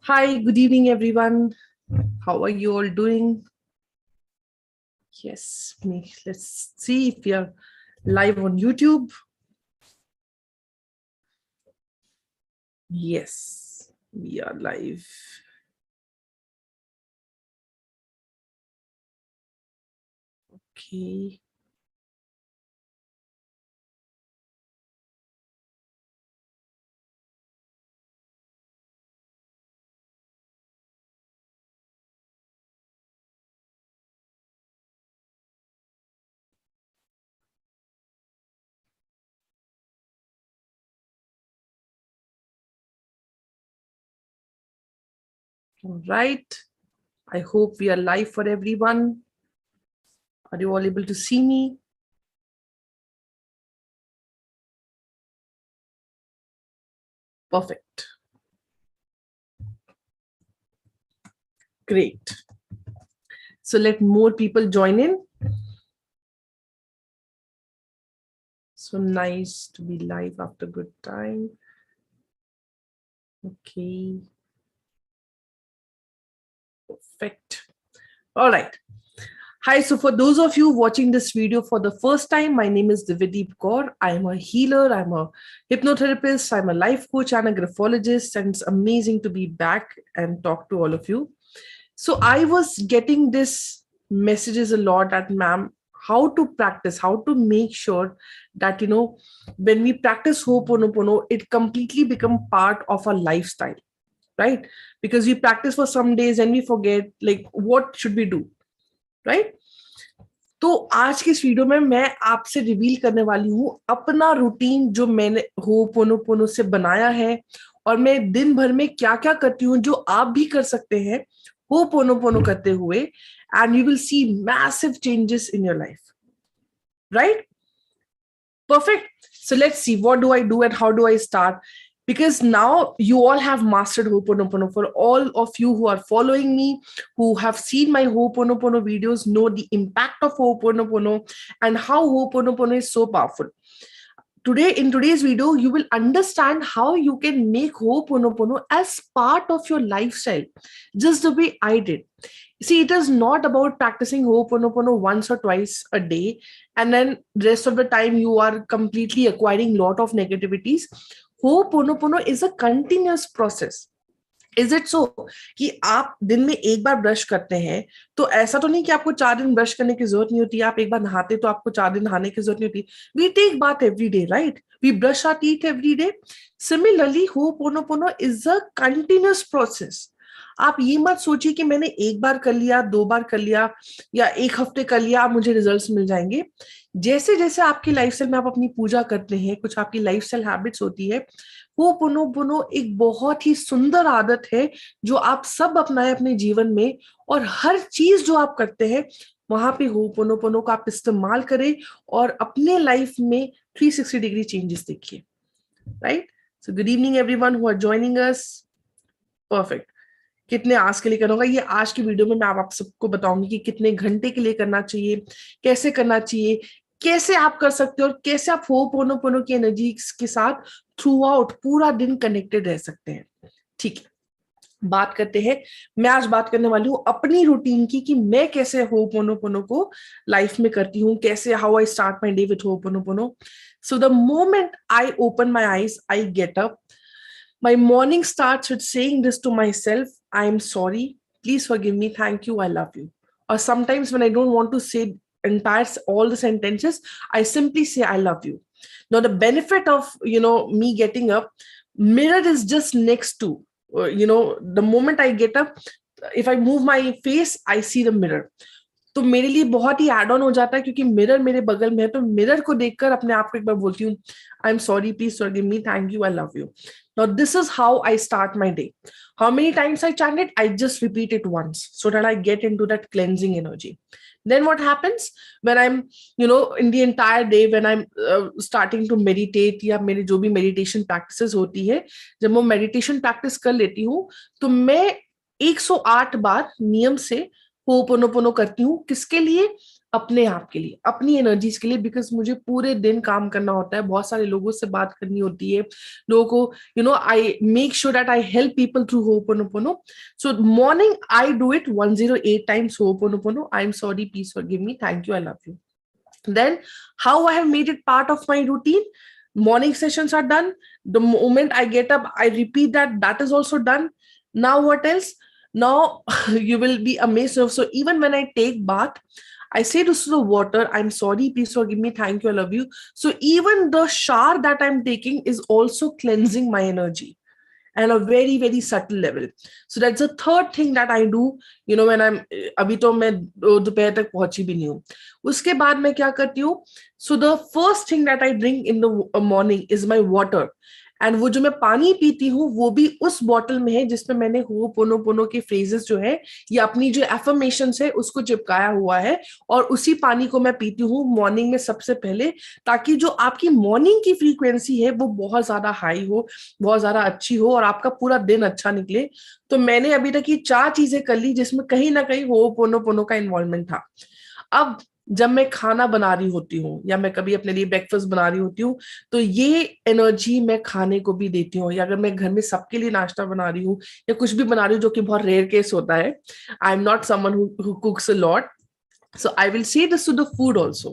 Hi, good evening, everyone. How are you all doing? Yes, let's see if we are live on YouTube. Yes, we are live. Okay. All right. I hope we are live for everyone. Are you all able to see me? Perfect. Great. So let more people join in. So nice to be live after good time. Okay. Perfect. All right. Hi, so for those of you watching this video for the first time, my name is Divyadeep. I'm a healer, I'm a hypnotherapist, I'm a life coach and a graphologist, and it's amazing to be back and talk to all of you. So I was getting this messages a lot at ma'am, how to practice, how to make sure that, when we practice Ho'oponopono, it completely become part of our lifestyle, right? Because we practice for some days and we forget, like, what should we do, right? तो आज की इस video में मैं आपसे reveal करने वाली हूँ अपना रूटीन जो मैंने होपोनोपोनो से बनाया है और मैं दिन भर में क्या क्या करती हूँ जो आप भी कर सकते हैं होपोनोपोनो करते हुए and you will see massive changes in your life right Perfect. So let's see, what do I do and how do I start? Because now you all have mastered Ho'oponopono. For all of you who are following me, who have seen my Ho'oponopono videos, know the impact of Ho'oponopono and how Ho'oponopono is so powerful. Today, in today's video, you will understand how you can make Ho'oponopono as part of your lifestyle, just the way I did. See, it is not about practicing Ho'oponopono once or twice a day, and then rest of the time you are completely acquiring lot of negativities. Ho'oponopono is a continuous process. Is it so कि आप दिन में एक बार brush करते हैं तो ऐसा तो नहीं कि आपको 4 दिन ब्रश करने की जरूरत नहीं होती, आप एक बार नहाते तो आपको 4 दिन नहाने की जरूरत नहीं होती. We take bath every day, right? We brush our teeth every day. Similarly Ho'oponopono is a continuous process. आप ये मत सोचिए कि मैंने एक बार कर लिया, 2 बार कर लिया या एक हफ्ते कर लिया मुझे रिजल्ट्स मिल जाएंगे. जैसे जैसे आपकी लाइफस्टाइल में आप अपनी पूजा करते हैं, कुछ आपकी लाइफस्टाइल हैबिट्स होती है, होपोनोपोनो एक बहुत ही सुंदर आदत है जो आप सब अपनाएं अपने जीवन में, और हर चीज जो आप करते हैं वहां पे होपोनोपोनो का आप इस्तेमाल करें और अपने लाइफ में 360 डिग्री चेंजेस देखिए, right? So good evening everyone who are joining us. Perfect. कितने आज के लिए करना होगा, ये आज की वीडियो में मैं आप सबको बताऊंगी कि कितने घंटे के लिए करना चाहिए, कैसे करना चाहिए, कैसे आप कर सकते हो और कैसे आप होपोनोपोनो की एनर्जी के साथ थ्रू आउट पूरा दिन कनेक्टेड रह सकते हैं. ठीक है, बात करते हैं. मैं आज बात करने वाली हूँ अपनी रूटीन की कि मैं कैसे होपोनोपोनो को लाइफ में करती हूँ, कैसे how I start my day with ho'oponopono. So the moment I open my eyes, I get up. My morning starts with saying this to myself: I am sorry, please forgive me, thank you, I love you. Or sometimes when I don't want to say entire all the sentences, I simply say I love you. Now the benefit of me getting up, mirror is just next to the moment I get up, if I move my face, I see the mirror. तो मेरे लिए बहुत ही add on हो जाता है क्योंकि mirror मेरे बगल में है, तो मिरर को देखकर अपने आप को एक बार बोलती हूँ आई am sorry, please forgive me, thank you, I love you. Now this is how I start my day. How many times I chant it? I just repeat it once so that I get into that cleansing energy. Then what happens when I'm in the entire day, when I'm starting to meditate, या मेरी जो भी meditation practices होती है, जब मैं meditation practice कर लेती हूँ तो मैं 108 बार नियम से होपोनोपोनो करती हूँ. किसके लिए? अपने आप के लिए, अपनी एनर्जीज के लिए, बिकॉज मुझे पूरे दिन काम करना होता है, बहुत सारे लोगों से बात करनी होती है, लोगों को I make sure that I help people through ho'oponopono. So morning I do it 108 times ho'oponopono. I am sorry, please forgive me, thank you, I love you. Then how I have made it part of my routine. Morning sessions are done. The moment I get up, I repeat that. That is also done. Now what else? Now you will be amazed. So even when I take bath, I say to the water, I'm sorry, please forgive me, thank you, I love you. So even the shower that I'm taking is also cleansing my energy and a very very subtle level. So that's the third thing that I do, when I'm अभी तो मैं दोपहर तक पहुंची भी नहीं हूँ. उसके बाद मैं क्या करती हूँ? So the first thing that I drink in the morning is my water. And वो जो मैं पानी पीती हूँ वो भी उस बॉटल में है जिसमें मैंने होपोनोपोनो के फ्रेजेस जो है या अपनी जो एफर्मेशंस है उसको चिपकाया हुआ है, और उसी पानी को मैं पीती हूँ मॉर्निंग में सबसे पहले, ताकि जो आपकी मॉर्निंग की फ्रीक्वेंसी है वो बहुत ज्यादा हाई हो, बहुत ज्यादा अच्छी हो, और आपका पूरा दिन अच्छा निकले. तो मैंने अभी तक ये 4 चीजें कर ली जिसमें कहीं ना कहीं होपोनोपोनो का इन्वॉल्वमेंट था. अब जब मैं खाना बना रही होती हूँ या मैं कभी अपने लिए ब्रेकफास्ट बना रही होती हूँ, तो ये एनर्जी मैं खाने को भी देती हूँ. या अगर मैं घर में सबके लिए नाश्ता बना रही हूँ या कुछ भी बना रही हूँ, जो कि बहुत रेयर केस होता है, आई am not someone who कुक्स a lot. So I will say this to the food also,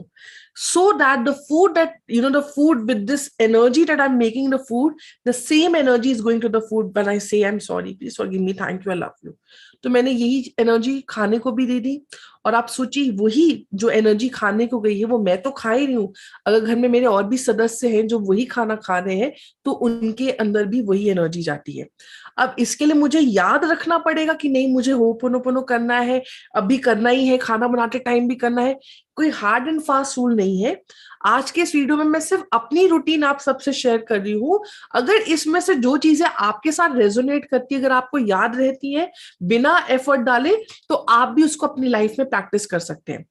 so that the food that the food with this energy that I'm making the food, the same energy is going to the food when I say I'm sorry, please forgive me, thank you, I love you. तो मैंने यही energy खाने को भी दे दी. और आप सोचिए, वही जो एनर्जी खाने को गई है वो मैं तो खा ही रही हूँ, अगर घर में मेरे और भी सदस्य हैं जो वही खाना खा रहे हैं तो उनके अंदर भी वही एनर्जी जाती है. अब इसके लिए मुझे याद रखना पड़ेगा कि नहीं, मुझे होपोनोपोनो करना है, अभी करना ही है, खाना बनाते टाइम भी करना है. कोई हार्ड एंड फास्ट रूल नहीं है. आज के इस वीडियो में मैं सिर्फ अपनी रूटीन आप सबसे शेयर कर रही हूँ. अगर इसमें से जो चीजें आपके साथ रेजोनेट करती है, अगर आपको याद रहती है बिना एफर्ट डाले, तो आप भी उसको अपनी लाइफ में प्रैक्टिस कर सकते हैं.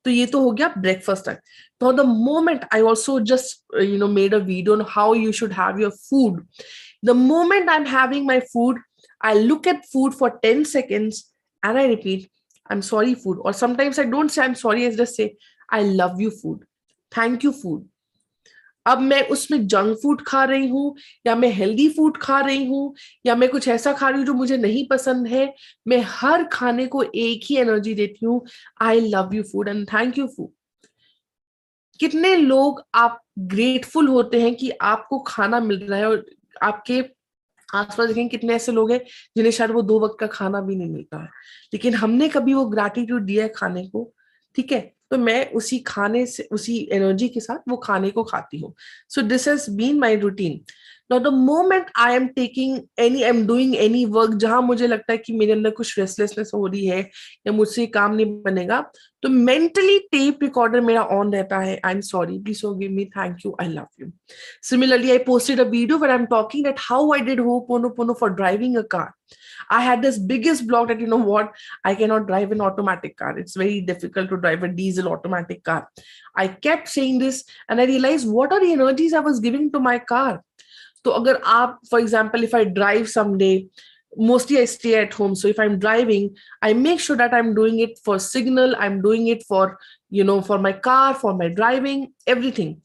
तो ये तो हो गया ब्रेकफास्ट तक. तो the moment I also just made a video on how you should have your food. The moment I'm having my food, I look at food for 10 seconds and I repeat, I'm sorry, food. Or sometimes I don't say I'm sorry, I just say, I love you, food. Thank you, food. अब मैं उसमें junk food खा रही हूँ या मैं healthy food खा रही हूँ या मैं कुछ ऐसा खा रही हूँ जो मुझे नहीं पसंद है, मैं हर खाने को एक ही एनर्जी देती हूँ, I love you food and thank you food. कितने लोग आप ग्रेटफुल होते हैं कि आपको खाना मिल रहा है, और आपके आसपास देखें कितने ऐसे लोग हैं जिन्हें शायद वो 2 वक्त का खाना भी नहीं मिलता है, लेकिन हमने कभी वो ग्रैटिट्यूड दिया है खाने को. ठीक है, तो मैं उसी खाने से, उसी एनर्जी के साथ वो खाने को खाती हूँ. So this has been my routine. Now the moment I am doing any work जहां मुझे लगता है कि मेरे अंदर कुछ रेस्टलेसनेस हो रही है या मुझसे काम नहीं बनेगा, तो मेंटली टेप रिकॉर्डर मेरा ऑन रहता है. आई am sorry, please forgive me, thank you, I love you. Similarly, I posted a video where I'm talking that how I did Ho'oponopono for driving a car. I had this biggest block that, what, I cannot drive an automatic car. It's very difficult to drive a diesel automatic car. I kept saying this and I realized what are the energies I was giving to my car. So agar aap, for example, if I drive someday, mostly I stay at home. So if I'm driving, I make sure that I'm doing it for signal. I'm doing it for, for my car, for my driving, everything.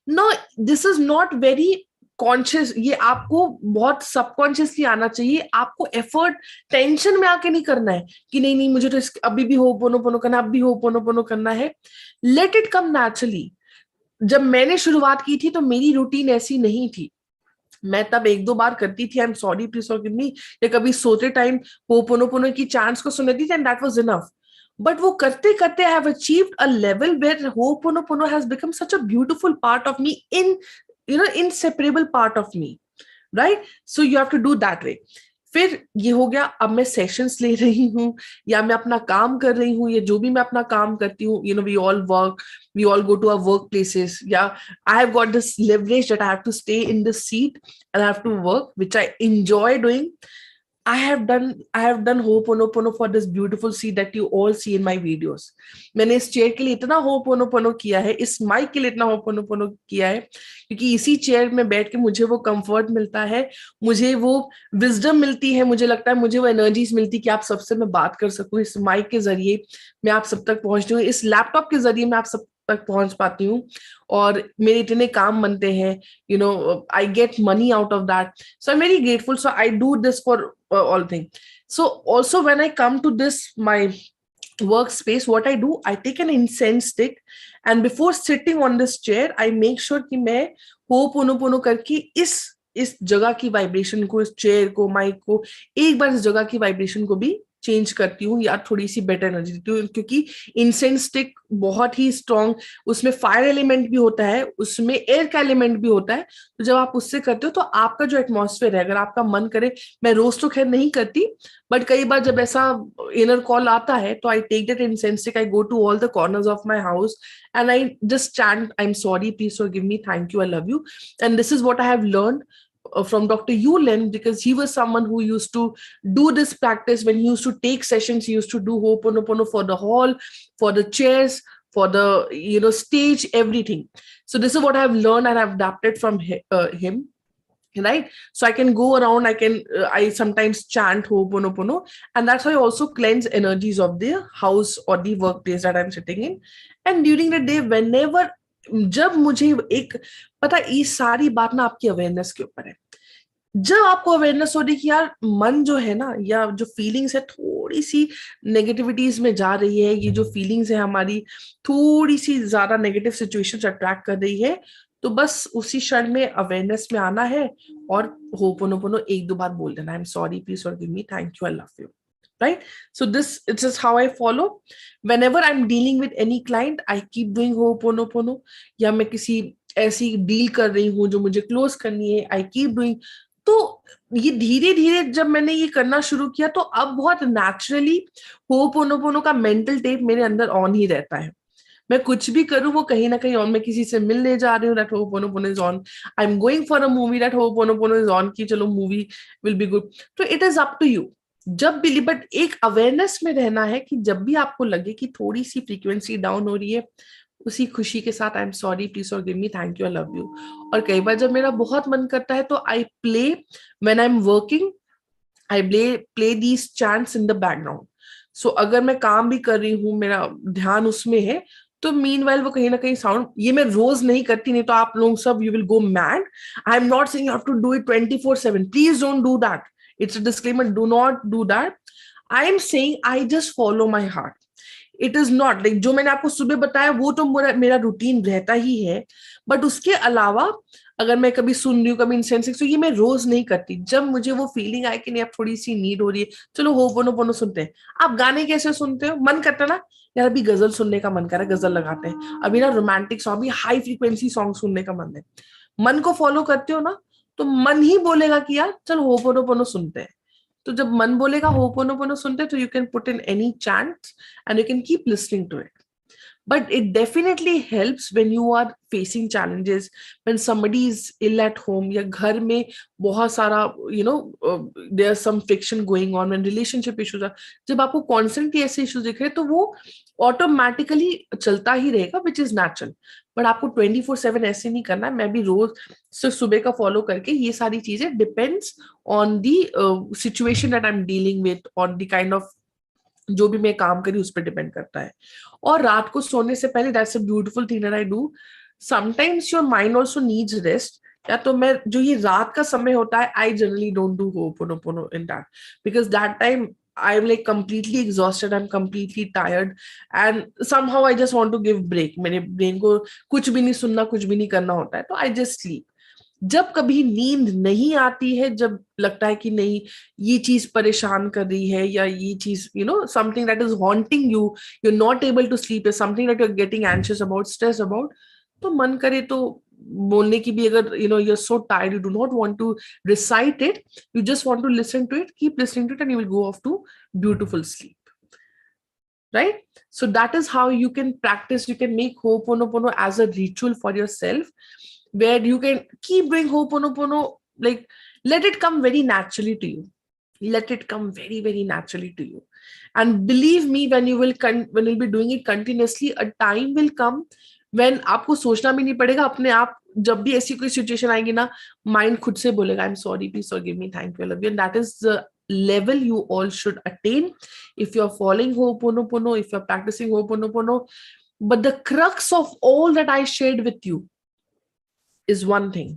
No, this is not very conscious. ये आपको बहुत subconsciously आना चाहिए. आपको effort tension में आके नहीं करना है कि नहीं नहीं मुझे तो अभी भी होपोनोपोनो करना, अब भी होपोनोपोनो करना है. Let it come naturally. जब मैंने शुरुआत की थी तो मेरी रूटीन ऐसी नहीं थी. मैं तब 1-2 बार करती थी, आई एम सॉरी, प्लीज फॉरगिव मी, या कभी सोते टाइम होपोनोपोनो की चांट्स को सुनती थी and that was enough. But वो करते करते I have achieved a level where Ho'oponopono has become such a beautiful part of me, inseparable part of me, right? So you have to do that way. फिर ये हो गया, अब मैं sessions ले रही हूँ या मैं अपना काम कर रही हूँ, या जो भी मैं अपना काम करती हूँ, we all work, we all go to our workplaces. Yeah, I have got this leverage that I have to stay in the seat and I have to work, which I enjoy doing. I have done Ho'oponopono for this beautiful seat that you all see in my videos. मैंने इस chair के लिए इतना Ho'oponopono किया है, इस mic के लिए इतना Ho'oponopono किया है, क्योंकि इसी चेयर में बैठ के मुझे वो कंफर्ट मिलता है, मुझे वो विजडम मिलती है, मुझे लगता है मुझे वो एनर्जीज मिलती है कि आप सबसे मैं बात कर सकूं, इस माइक के जरिए मैं आप सब तक पहुंचती हूँ, इस लैपटॉप के जरिए मैं आप सब तक पहुंच पाती हूँ, और मेरे इतने काम बनते हैं, I get money out of that. So I'm very grateful. So I do this for all things. So also when I come to this my workspace, what I do, I take an incense stick, and before sitting on this chair, I make sure कि मैं Ho'oponopono करके इस जगह की vibration को, इस chair को, mic को, एक बार इस जगह की वाइब्रेशन को भी चेंज करती हूँ या थोड़ी सी बेटर एनर्जी देती हूँ, क्योंकि इंसेंस स्टिक बहुत ही स्ट्रॉन्ग, उसमें फायर एलिमेंट भी होता है, उसमें एयर का एलिमेंट भी होता है. तो जब आप उससे करते हो तो आपका जो एटमॉस्फेयर है, अगर आपका मन करे, मैं रोज तो खैर नहीं करती, बट कई बार जब ऐसा इनर कॉल आता है तो I take that incense stick, I go to all the corners of my house and I just chant, I'm sorry, please forgive me, thank you, I love you. And this is what I have learned from Dr. Yulin, because he was someone who used to do this practice. When he used to take sessions, he used to do Ho'oponopono for the hall, for the chairs, for the stage, everything. So this is what I have learned and I've adapted from him, right? So I can go around, I sometimes chant Ho'oponopono, and that's how I also cleanse energies of the house or the workplace that I'm sitting in. And during the day, whenever, जब मुझे एक पता, ये सारी बात ना आपकी awareness के ऊपर है. जब आपको अवेयरनेस हो रही कि यार मन जो है ना, या जो फीलिंग्स है थोड़ी सी नेगेटिविटीज में जा रही है, ये जो फीलिंग्स है हमारी थोड़ी सी ज्यादा नेगेटिव सिचुएशंस अट्रैक्ट कर रही है, तो बस उसी क्षण में अवेयरनेस में आना है और Ho'oponopono एक दो बार बोल देना, आई am sorry, please forgive me, thank you, I love you. Right? So this is how I follow. Whenever I'm dealing with any client, I keep doing Ho'oponopono. या मैं किसी ऐसी डील कर रही हूँ जो मुझे क्लोज करनी है, I keep doing. तो ये धीरे धीरे जब मैंने ये करना शुरू किया, तो अब बहुत नेचुरली Ho'oponopono का मेंटल टेप मेरे अंदर ऑन ही रहता है. मैं कुछ भी करूं वो कहीं ना कहीं ऑन. मैं किसी से मिलने जा रही हूँ, that Ho'oponopono is on. I am going for a movie, that Ho'oponopono is on, कि चलो मूवी विल बी गुड. तो it is up to you. जब भी, बट एक अवेयरनेस में रहना है कि जब भी आपको लगे कि थोड़ी सी फ्रीक्वेंसी डाउन हो रही है, उसी खुशी के साथ आई am sorry, please forgive me, thank you, I love you. और कई बार जब मेरा बहुत मन करता है तो I play, when I am working, I play these chants in the background. So अगर मैं काम भी कर रही हूँ, मेरा ध्यान उसमें है, तो मीनवाइल वो कहीं ना कहीं साउंड, ये मैं रोज नहीं करती, नहीं तो आप लोग सब you will go mad. I am not saying you have to do it 24/7. Please don't do that. It's a disclaimer, do not do that. I am saying I just follow my heart. It is not like जो मैंने आपको सुबह बताया वो तो मेरा routine रहता ही है, बट उसके अलावा अगर मैं कभी सुन रही हूँ, कभी इंसेंसिंग, तो ये मैं रोज नहीं करती. जब मुझे वो फीलिंग आए कि नहीं अब थोड़ी सी नीड हो रही है, चलो Ho'oponopono सुनते हैं. आप गाने कैसे सुनते हो? मन करता ना, यार अभी गजल सुनने का मन कर रहा है, गजल लगाते हैं. अभी ना रोमांटिक सॉन्ग, अभी हाई फ्रीक्वेंसी सॉन्ग सुनने का मन है. मन को फॉलो करते हो ना, तो मन ही बोलेगा कि यार चल Ho'oponopono सुनते हैं. तो जब मन बोलेगा Ho'oponopono सुनते हैं, तो you can put in any chant and you can keep listening to it. But it definitely helps when you are facing challenges, when somebody is ill at home, या घर में बहुत सारा there's some friction going on, when relationship issues are, जब आपको constantly ऐसे issues दिख रहे हैं, तो वो automatically चलता ही रहेगा, which is natural. But आपको 24/7 ऐसे नहीं करना है. मैं भी रोज सिर्फ सुबह का फॉलो करके ये सारी चीजें, depends on the situation that I'm dealing with, or the kind of जो भी मैं काम करी उस पर डिपेंड करता है. और रात को सोने से पहले, that's a beautiful thing that I do. Sometimes your mind also needs rest. या तो मैं, जो ये रात का समय होता है, I generally don't do Ho'oponopono in that, because that time I'm like completely exhausted, I'm completely tired, and somehow I just want to give break. मेरे ब्रेन को कुछ भी नहीं सुनना, कुछ भी नहीं करना होता है, तो I just sleep. जब कभी नींद नहीं आती है, जब लगता है कि नहीं ये चीज परेशान कर रही है, या ये चीज something that is haunting you, you are not able to sleep, something that you are getting anxious about, stress about, तो मन करे तो बोलने की भी, अगर you are so tired, you do not want to recite it, you just want to listen to it, keep listening to it, and you will go off to beautiful sleep. Right? So that is how you can practice. You can make Ho'oponopono as a ritual for yourself, where you can keep doing Ho'oponopono, like let it come very naturally to you. Let it come very, very naturally to you. And believe me, when you'll be doing it continuously, a time will come when आपको सोचना भी नहीं पड़ेगा, अपने आप जब भी ऐसी कोई सिचुएशन आएगी ना, माइंड खुद से बोलेगा, आई am sorry, please forgive me, thank you, I love you. And that is the level you all should attain if you're following Ho'oponopono, if you're practicing Ho'oponopono. But the crux of all that I shared with you is one thing: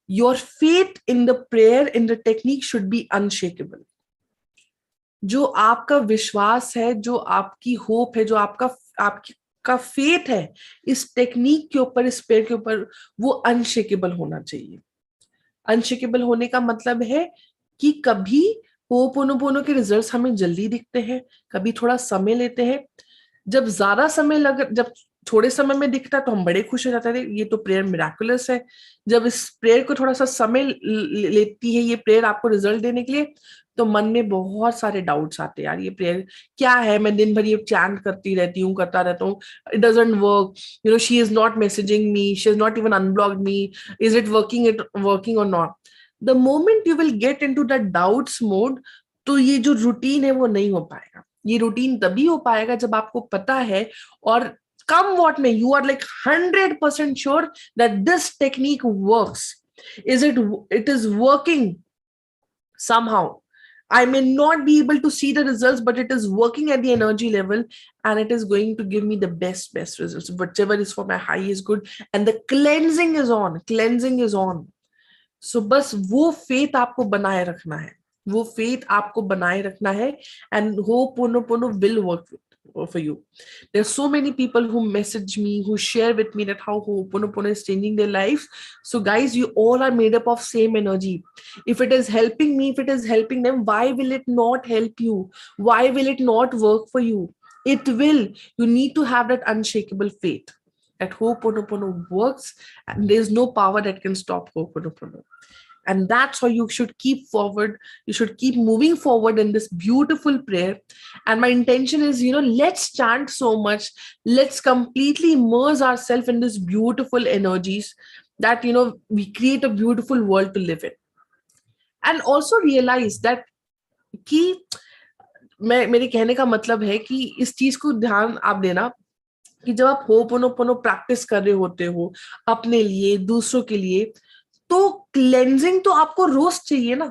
your faith in the prayer, in the technique should be unshakable. जो आपका विश्वास है, जो आपकी hope है, जो आपका faith है इस टेक्निक के ऊपर, इस प्रेयर के ऊपर, वो अनशेकेबल होना चाहिए. अनशेकेबल होने का मतलब है कि कभी होपोनोपोनो के रिजल्ट्स हमें जल्दी दिखते हैं, कभी थोड़ा समय लेते हैं. जब थोड़े समय में दिखता है तो हम बड़े खुश हो जाते हैं, ये तो प्रेयर मिराकुलस है. जब इस प्रेयर को थोड़ा सा समय लेती है ये प्रेयर आपको रिजल्ट देने के लिए, तो मन में बहुत सारे डाउट्स आते हैं, यार ये प्रेयर क्या है, मैं दिन भर ये चैंट करती रहती हूँ, करता रहता हूँ, it doesn't work, you know, she is not messaging me, she is not even unblocked me, is it working और नॉट. The moment you will get into that doubts mode, तो ये जो रूटीन है वो नहीं हो पाएगा. ये रूटीन तभी हो पाएगा जब आपको पता है, और कम वॉट में you are like 100% sure that this technique works. It is working somehow. I may not be able to see the results, but it is working at the energy level, and it is going to give me the best results. Whatever is for my high is good, and the cleansing is on. So बस वो faith आपको बनाए रखना है, वो faith आपको बनाए रखना है, and Ho'oponopono will work for you. There are so many people who message me, who share with me that how Ho'oponopono is changing their lives. So guys, you all are made up of same energy. If it is helping me, if it is helping them, why will it not help you? Why will it not work for you? It will. You need to have that unshakable faith that Ho'oponopono works, and there is no power that can stop Ho'oponopono. And that's how you should keep forward. You should keep moving forward in this beautiful prayer. And my intention is, let's chant so much. Let's completely immerse ourselves in this beautiful energies that, we create a beautiful world to live in. And also realize that कि मेरे कहने का मतलब है कि इस चीज को ध्यान आप देना कि जब आप होपोनोपोनो प्रैक्टिस कर रहे होते हो अपने लिए, दूसरों के लिए, तो क्लेंजिंग तो आपको रोज चाहिए ना.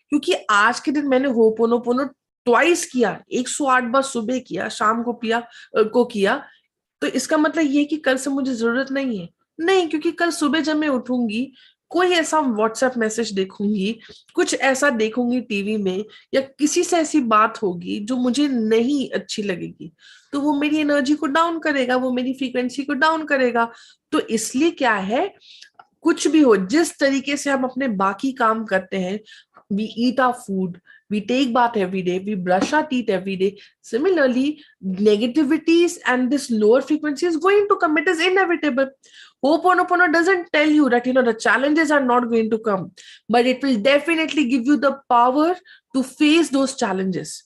क्योंकि आज के दिन मैंने होपोनोपोनो ट्वाइस किया, 108 बार सुबह किया, शाम को किया, तो इसका मतलब ये कि कल से मुझे जरूरत नहीं है. नहीं, क्योंकि कल सुबह जब मैं उठूंगी, कोई ऐसा व्हाट्सएप मैसेज देखूंगी, कुछ ऐसा देखूंगी टीवी में, या किसी से ऐसी बात होगी जो मुझे नहीं अच्छी लगेगी, तो वो मेरी एनर्जी को डाउन करेगा, वो मेरी फ्रीक्वेंसी को डाउन करेगा. तो इसलिए क्या है, कुछ भी हो, जिस तरीके से हम अपने बाकी काम करते हैं, we eat our food, we take bath every day, we brush our teeth every day. Similarly, negativities and this lower frequency is going to come. It is inevitable. Ho'oponopono doesn't tell you that, the challenges are not going to come, but it will definitely give you the power to face those challenges,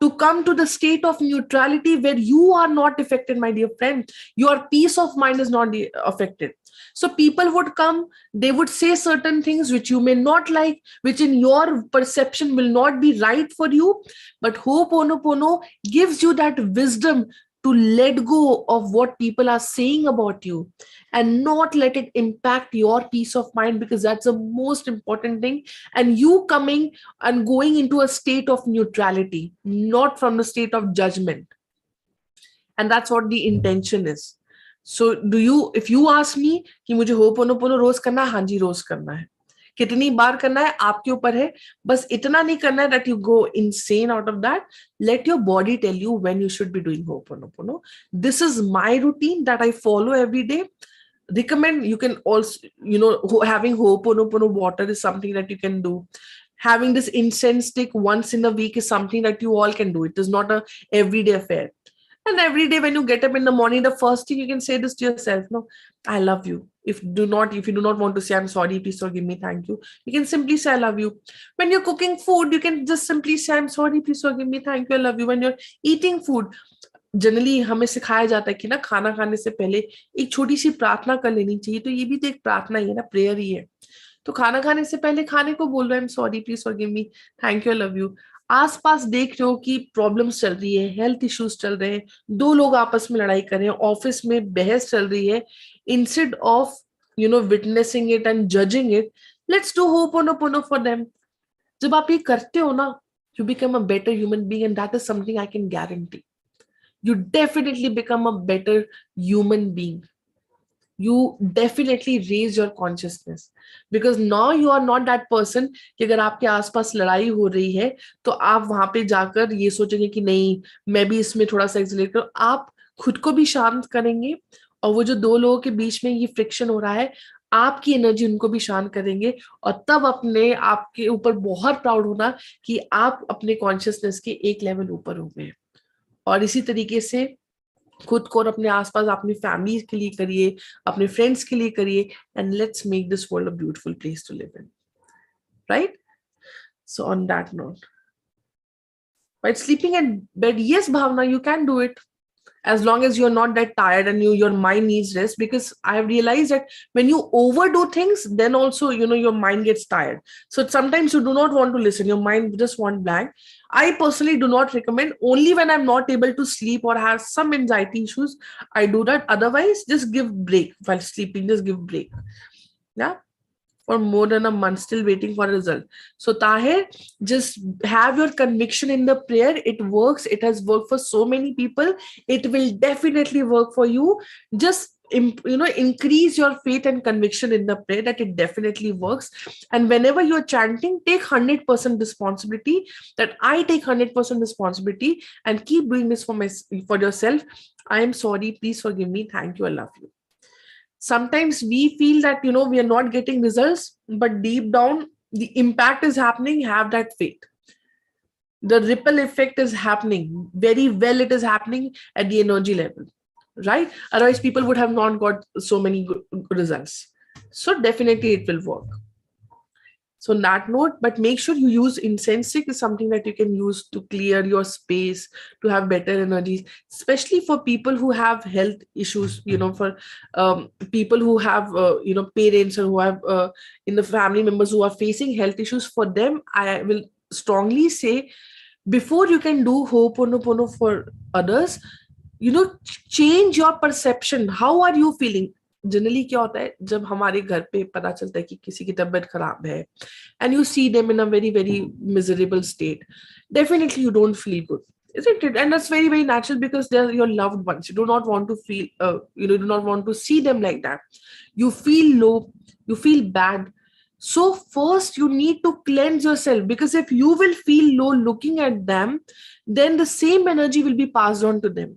to come to the state of neutrality where you are not affected, my dear friend. Your peace of mind is not affected. So people would come, they would say certain things which you may not like, which in your perception will not be right for you. But Ho'oponopono gives you that wisdom to let go of what people are saying about you and not let it impact your peace of mind, because that's the most important thing. And you coming and going into a state of neutrality, not from the state of judgment. And that's what the intention is. So if you ask me कि मुझे ho'oponopono रोज करना है, हाँ जी रोज करना है. कितनी बार करना है आपके ऊपर है, बस इतना नहीं करना है that you go insane out of that. Let your body tell you when you should be doing Ho'oponopono. This is my routine that I follow every day. Recommend, you can also, having Ho'oponopono water is something that you can do. Having this incense stick once in a week is something that you all can do. It is not a everyday affair. And every day when you get up in the morning, the first thing you can say this to yourself: no, I love you. If you do not want to say I'm sorry, please forgive me, thank you, you can simply say I love you. When you're cooking food, you can just simply say I'm sorry, please forgive me, thank you, I love you. When you're eating food, generally हमें सिखाया जाता है कि ना खाना खाने से पहले एक छोटी सी प्रार्थना कर लेनी चाहिए. तो ये भी तो एक प्रार्थना ही है ना, प्रेयर ही है. तो खाना खाने से पहले खाने को बोल रहे, आई am sorry, please forgive me, thank you, I love you. आसपास देख रहे हो कि प्रॉब्लम्स चल रही है, हेल्थ इश्यूज चल रहे हैं, दो लोग आपस में लड़ाई कर रहे हैं, ऑफिस में बहस चल रही है, instead of witnessing it and judging it, let's do ho'oponopono for them. जब आप ये करते हो ना, you become a better human being, and that is something I can guarantee. You definitely become a better human being. You definitely raise your consciousness, because now you are not that person कि अगर आपके आसपास लड़ाई हो रही है तो आप वहां पे जाकर ये सोचेंगे कि नहीं, मैं भी इसमें थोड़ा सा एक्सलेट करूं। आप खुद को भी शांत करेंगे, और वो जो दो लोगों के बीच में ये फ्रिक्शन हो रहा है, आपकी एनर्जी उनको भी शांत करेंगे, और तब अपने आपके ऊपर बहुत प्राउड होना कि आप अपने कॉन्शियसनेस के एक लेवल ऊपर हो गए। और इसी तरीके से खुद को और अपने आसपास अपनी फैमिली के लिए करिए, अपने फ्रेंड्स के लिए करिए, and let's make this world a beautiful place to live in, right? So on that note, right, sleeping at bed, yes Bhavna, you can do it, as long as you're not that tired and your mind needs rest, because I have realized that when you overdo things, then also your mind gets tired. So sometimes you do not want to listen, your mind just want blank. I personally do not recommend. Only when I'm not able to sleep or have some anxiety issues, I do that. Otherwise, just give break while sleeping, just give break. Yeah, for more than a month, still waiting for a result. So Tahir, just have your conviction in the prayer. It works. It has worked for so many people. It will definitely work for you. Just increase your faith and conviction in the prayer that it definitely works. And whenever you're chanting, take 100% responsibility, that I take 100% responsibility, and keep doing this for yourself. I am sorry, please forgive me, thank you, I love you. Sometimes we feel that we are not getting results, but deep down the impact is happening. Have that faith. The ripple effect is happening very well. It is happening at the energy level, right? Otherwise people would have not got so many good results. So definitely it will work. So on that note, but make sure you use incense stick, is something that you can use to clear your space, to have better energy, especially for people who have health issues, for people who have, parents, or who have in the family members who are facing health issues. For them, I will strongly say, before you can do Ho'oponopono for others, change your perception. How are you feeling? Generally क्या होता है, जब हमारे घर पे पता चलता है कि किसी की तबीयत खराब है, and you see them in a very very miserable state, definitely you don't feel good, isn't it? And that's very very natural, because they're your loved ones. You do not want to feel, do not want to see them like that. You feel low, you feel bad. So first you need to cleanse yourself, because if you will feel low looking at them, then the same energy will be passed on to them.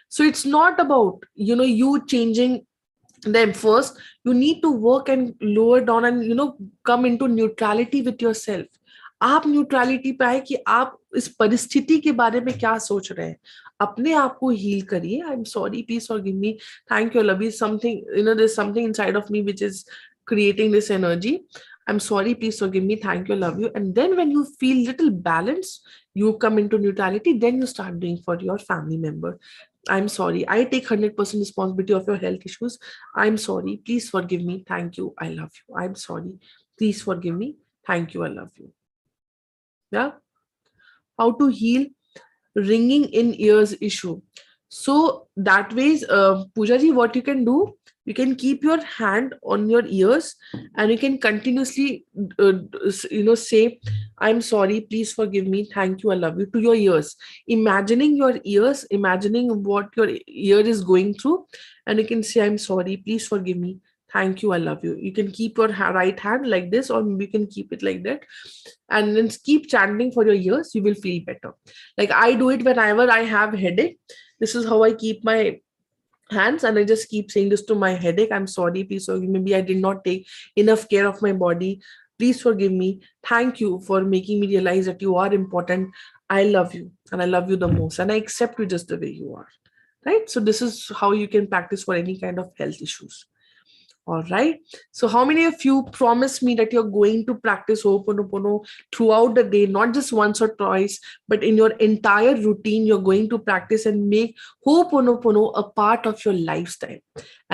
So it's not about you changing them. First you need to work and lower down and come into neutrality with yourself. आप neutrality पे आए कि आप इस परिस्थिति के बारे में क्या सोच रहे हैं, अपने आप को हील करिए. I am sorry, please forgive me, thank you, love you, something there is something inside of me which is creating this energy. I'm sorry, please forgive me, thank you, love you. And then when you feel little balanced, you come into neutrality, then you start doing for your family member. I'm sorry, I take 100% responsibility of your health issues. I'm sorry, please forgive me, thank you, I love you. I'm sorry, please forgive me, thank you, I love you. Yeah. How to heal ringing in ears issue? So that way, Pooja ji, what you can do, you can keep your hand on your ears, and you can continuously say, I'm sorry, please forgive me, thank you, I love you, to your ears, imagining your ears, imagining what your ear is going through, and you can say, I'm sorry, please forgive me, thank you, I love you. You can keep your right hand like this, or you can keep it like that, and then keep chanting for your ears. You will feel better. Like I do it whenever I have headache. This is how I keep my hands, and I just keep saying this to my headache. I'm sorry, please forgive me. Maybe I did not take enough care of my body. Please forgive me. Thank you for making me realize that you are important. I love you, and I love you the most, and I accept you just the way you are. Right? So this is how you can practice for any kind of health issues. All right. So how many of you promise me that you're going to practice Ho'oponopono throughout the day, not just once or twice, but in your entire routine, you're going to practice and make Ho'oponopono a part of your lifestyle.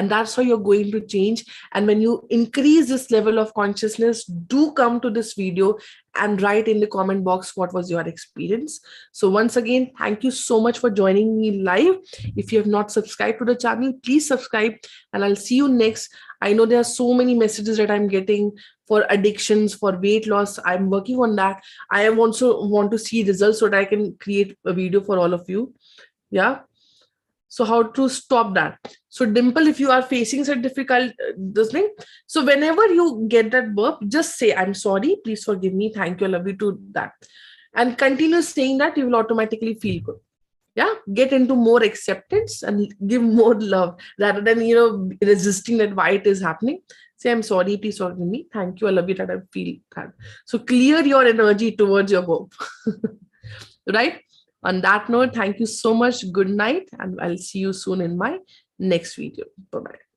And that's how you're going to change. And when you increase this level of consciousness, do come to this video and write in the comment box what was your experience. So once again, thank you so much for joining me live. If you have not subscribed to the channel, please subscribe, and I'll see you next. I know there are so many messages that I'm getting for addictions, for weight loss. I'm working on that. I also want to see results so that I can create a video for all of you. Yeah. So how to stop that? So Dimple, if you are facing such difficult this thing, so whenever you get that burp, just say, I'm sorry, please forgive me, thank you, I love you, to that. And continue saying that, you will automatically feel good. Yeah, get into more acceptance and give more love rather than, resisting that why it is happening. Say, I'm sorry, please forgive me, thank you, I love you, that I feel that. So clear your energy towards your hope. Right? On that note, thank you so much. Good night, and I'll see you soon in my next video. Bye-bye.